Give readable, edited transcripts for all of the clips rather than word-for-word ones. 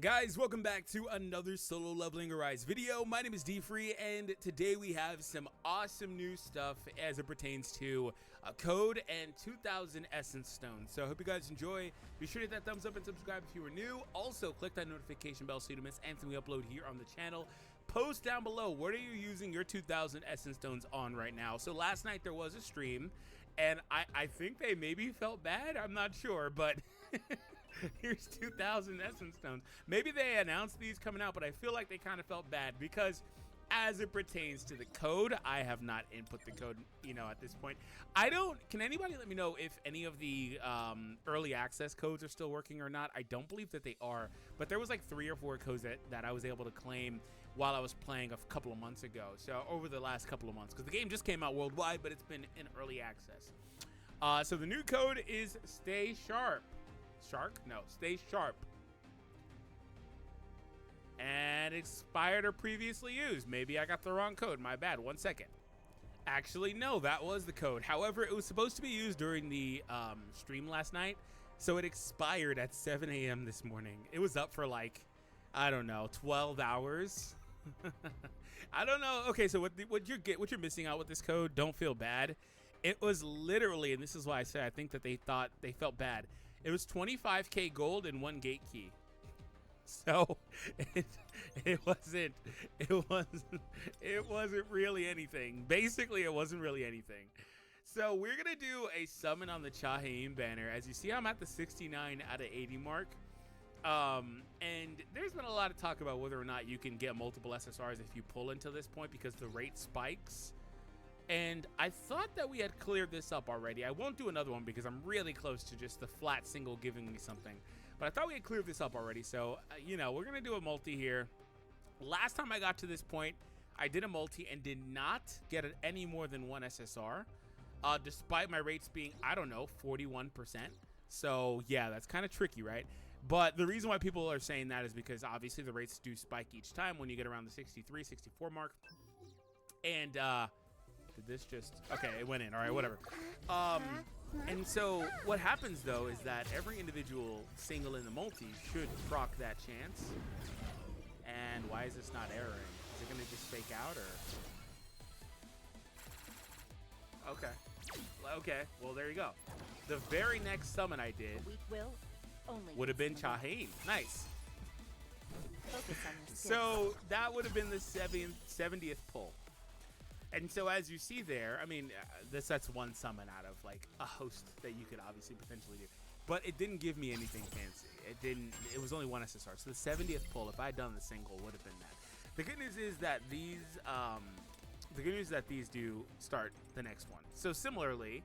Guys, welcome back to another Solo Leveling Arise video. My name is DFree, and today we have some awesome new stuff as it pertains to a code and 2,000 Essence Stones. So I hope you guys enjoy. Be sure to hit that thumbs up and subscribe if you are new. Also, click that notification bell so you don't miss anything we upload here on the channel. Post down below, what are you using your 2,000 Essence Stones on right now? So last night there was a stream, and I think they maybe felt bad. I'm not sure, but... Here's 2,000 Essence Stones. Maybe they announced these coming out, but I feel like they kind of felt bad because as it pertains to the code, I have not input the code, at this point. Can anybody let me know if any of the early access codes are still working or not? I don't believe that they are, but there was like 3 or 4 codes that I was able to claim while I was playing a couple of months ago. So over the last couple of months, because the game just came out worldwide, but it's been in early access. So the new code is Stay Sharp. Stay Sharp. And expired or previously used. Maybe I got the wrong code. My bad. 1 second. Actually, no, that was the code. However, it was supposed to be used during the stream last night, so it expired at 7 a.m. this morning. It was up for like, I don't know, 12 hours. I don't know. Okay, so what you're missing out with this code, don't feel bad. It was literally, and this is why I say I think that they felt bad. It was 25k gold and 1 gate key. So it wasn't really anything. Basically, it wasn't really anything. So we're gonna do a summon on the Chahaim banner. As you see, I'm at the 69 out of 80 mark. And there's been a lot of talk about whether or not you can get multiple SSRs if you pull until this point because the rate spikes. And I thought that we had cleared this up already. I won't do another one because I'm really close to just the flat single giving me something. But I thought we had cleared this up already. So, we're going to do a multi here. Last time I got to this point, I did a multi and did not get any more than 1 SSR. Despite my rates being, I don't know, 41%. So, yeah, that's kind of tricky, right? But the reason why people are saying that is because obviously the rates do spike each time when you get around the 63, 64 mark. And, did this just... Okay, it went in. All right, whatever. And so what happens, though, is that every individual single in the multi should proc that chance. And why is this not erroring? Is it going to just fake out, or... Okay. Okay, well, there you go. The very next summon I did would have been Chahaim. Nice. So that would have been the 70th pull. And so as you see there, I mean, that's one summon out of like a host that you could obviously potentially do. But it didn't give me anything fancy. It was only 1 SSR. So the 70th pull, if I had done the single, would have been that. The good news is that these do start the next one. So similarly,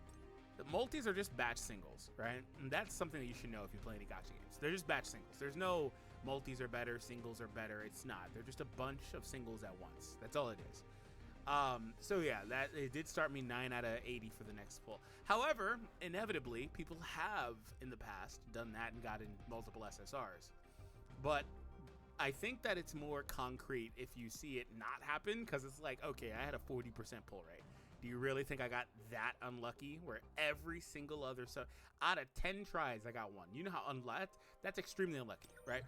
the multis are just batch singles, right? And that's something that you should know if you play any gacha games. They're just batch singles. There's no multis are better, singles are better. It's not. They're just a bunch of singles at once. That's all it is. So yeah, it did start me 9 out of 80 for the next pull. However, inevitably, people have in the past done that and gotten multiple SSRs. But I think that it's more concrete if you see it not happen, because it's like, okay, I had a 40% pull rate. Do you really think I got that unlucky where every single other out of 10 tries I got 1? You know how unlucky that's extremely unlucky, right?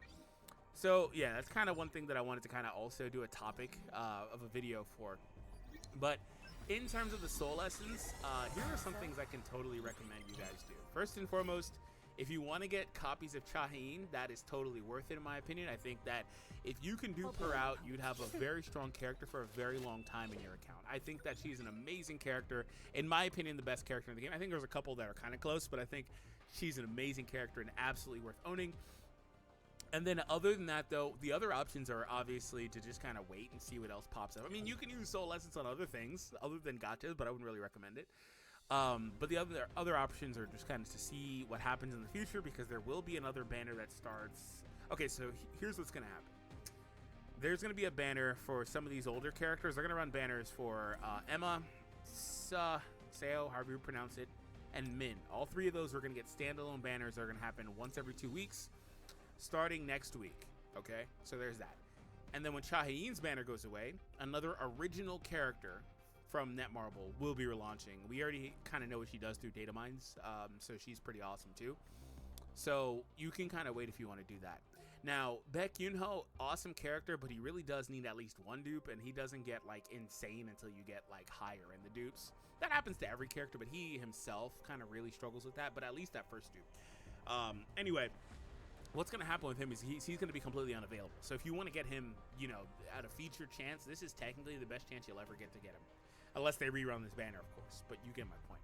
So yeah, that's kind of one thing that I wanted to kind of also do a topic of a video for. But in terms of the soul essence, here are some things I can totally recommend you guys do. First and foremost, if you want to get copies of Chahaim, that is totally worth it in my opinion. I think that if you can do per out, you'd have a very strong character for a very long time in your account. I think that she's an amazing character. In my opinion, the best character in the game. I think there's a couple that are kind of close, but I think she's an amazing character and absolutely worth owning. And then other than that, though, the other options are obviously to just kind of wait and see what else pops up. I mean, you can use Soul Essence on other things other than gachas, but I wouldn't really recommend it. But the other options are just kind of to see what happens in the future, because there will be another banner that starts. Okay, so here's what's going to happen. There's going to be a banner for some of these older characters. They're going to run banners for Emma, Seo, however you pronounce it, and Min. All 3 of those are going to get standalone banners that are going to happen once every 2 weeks. Starting next week, okay? So there's that. And then when Chahaim's banner goes away, another original character from Netmarble will be relaunching. We already kind of know what she does through data mines, so she's pretty awesome too. So you can kind of wait if you want to do that. Now, Baek Yoonho, awesome character, but he really does need at least one dupe, and he doesn't get like insane until you get like higher in the dupes. That happens to every character, but he himself kind of really struggles with that, but at least that first dupe. Anyway, what's going to happen with him is he's going to be completely unavailable. So if you want to get him, you know, at a featured chance, this is technically the best chance you'll ever get to get him. Unless they rerun this banner, of course, but you get my point.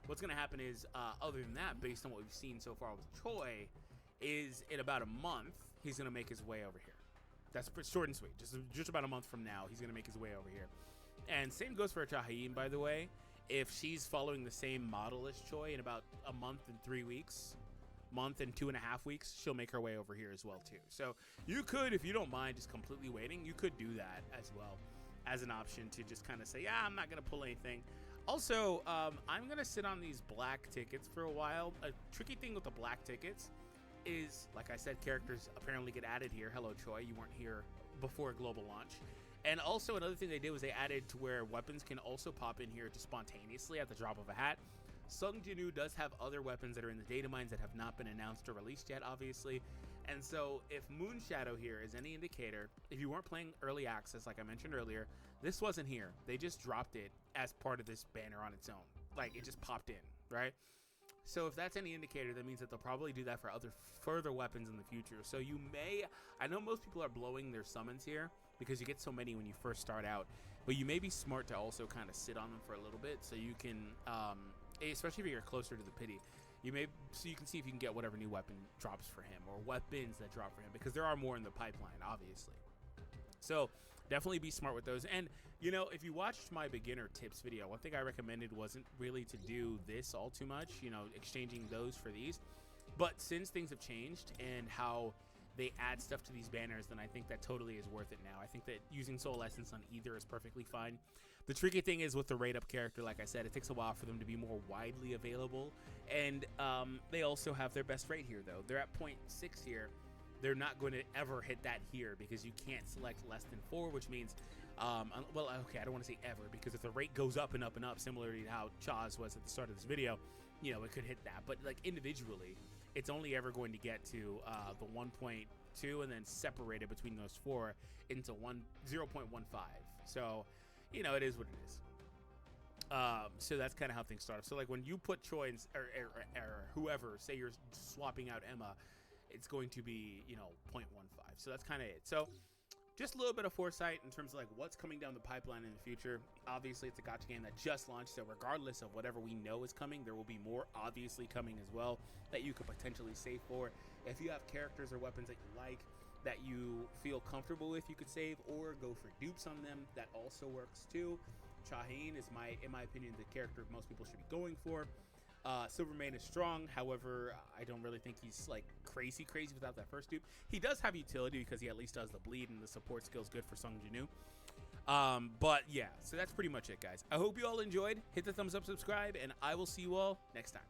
What's going to happen is, other than that, based on what we've seen so far with Choi, is in about a month, he's going to make his way over here. That's short and sweet. Just about a month from now, he's going to make his way over here. And same goes for Chahayin, by the way. If she's following the same model as Choi, in about a month and 3 weeks, month and 2.5 weeks, she'll make her way over here as well too. So you could, if you don't mind just completely waiting, you could do that as well as an option to just kind of say, yeah, I'm not going to pull anything. Also, I'm going to sit on these black tickets for a while. A tricky thing with the black tickets is, like I said, characters apparently get added here. Hello, Choi, you weren't here before global launch. And also another thing they did was they added to where weapons can also pop in here just spontaneously at the drop of a hat. Sung Jinwoo does have other weapons that are in the data mines that have not been announced or released yet, obviously. And so if Moonshadow here is any indicator, if you weren't playing early access, like I mentioned earlier, this wasn't here. They just dropped it as part of this banner on its own. Like, it just popped in, right? So if that's any indicator, that means that they'll probably do that for other further weapons in the future. So you may, I know most people are blowing their summons here because you get so many when you first start out, but you may be smart to also kind of sit on them for a little bit so you can, especially if you're closer to the pity, so you can see if you can get whatever new weapon drops for him or weapons that drop for him, because there are more in the pipeline, obviously. So definitely be smart with those. And you know, if you watched my beginner tips video, one thing I recommended wasn't really to do this all too much, you know, exchanging those for these. But since things have changed and how they add stuff to these banners, then I think that totally is worth it now. I think that using Soul Essence on either is perfectly fine. The tricky thing is with the rate up character, like I said, it takes a while for them to be more widely available. And they also have their best rate here, though. They're at 0.6 here. They're not going to ever hit that here because you can't select less than 4, which means, well, okay, I don't want to say ever, because if the rate goes up and up and up, similarly to how Chaz was at the start of this video, you know, it could hit that. But like individually, it's only ever going to get to the 1.2 and then separate it between those 4 into 0.15. So, you know, it is what it is. So that's kind of how things start. So like when you put Choi or whoever, say you're swapping out Emma, it's going to be, you know, 0.15. So that's kind of it. So just a little bit of foresight in terms of like what's coming down the pipeline in the future. Obviously, it's a gacha game that just launched, so regardless of whatever we know is coming, there will be more obviously coming as well that you could potentially save for. If you have characters or weapons that you like, that you feel comfortable with, you could save or go for dupes on them. That also works too. Chahayin is, in my opinion, the character most people should be going for. Silvermane is strong, however, I don't really think he's like crazy without that first dupe. He does have utility because he at least does the bleed, and the support skill is good for Sung Jinwoo. But yeah, so that's pretty much it, guys. I hope you all enjoyed. Hit the thumbs up, subscribe, and I will see you all next time.